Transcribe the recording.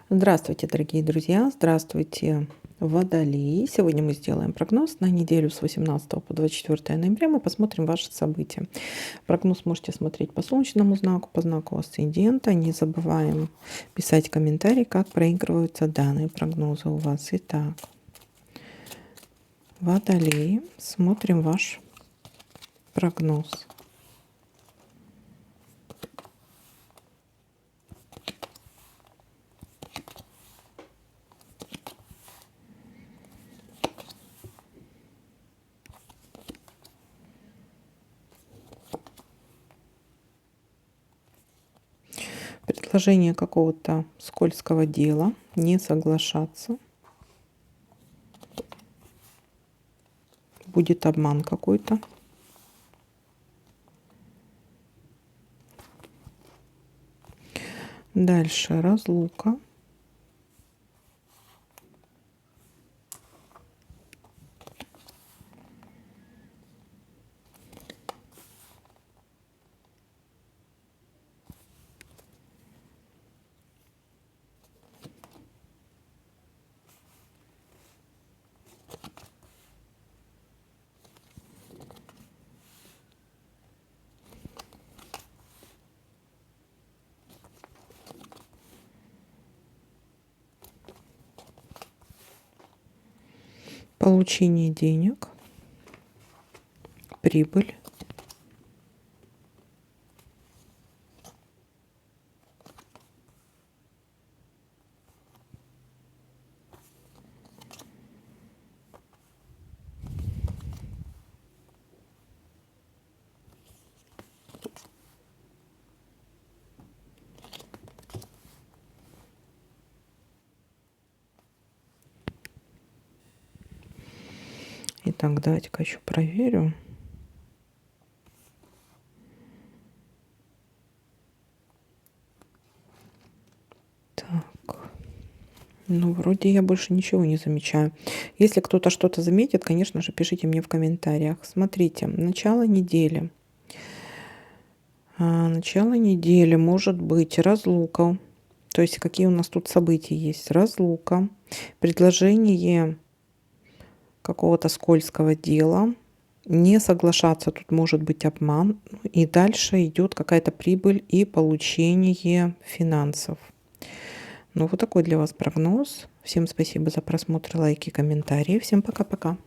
Здравствуйте, дорогие друзья! Здравствуйте, Водолеи! Сегодня мы сделаем прогноз на неделю с 18 по 24 ноября. Мы посмотрим ваши события. Прогноз можете смотреть по солнечному знаку, по знаку асцендента. Не забываем писать комментарии, как проигрываются данные прогнозы у вас. Итак, Водолеи, смотрим ваш прогноз. Предложение какого-то скользкого дела, не соглашаться. Будет обман какой-то. Дальше разлука. Получение денег, прибыль. Итак, давайте-ка еще проверю. Так, ну вроде я больше ничего не замечаю. Если кто-то что-то заметит, конечно же, пишите мне в комментариях. Смотрите, начало недели. Начало недели может быть разлука. То есть какие у нас тут события есть? Разлука, предложение какого-то скользкого дела. Не соглашаться, тут может быть обман. И дальше идет какая-то прибыль и получение финансов. Ну, вот такой для вас прогноз. Всем спасибо за просмотр, лайки, комментарии. Всем пока-пока.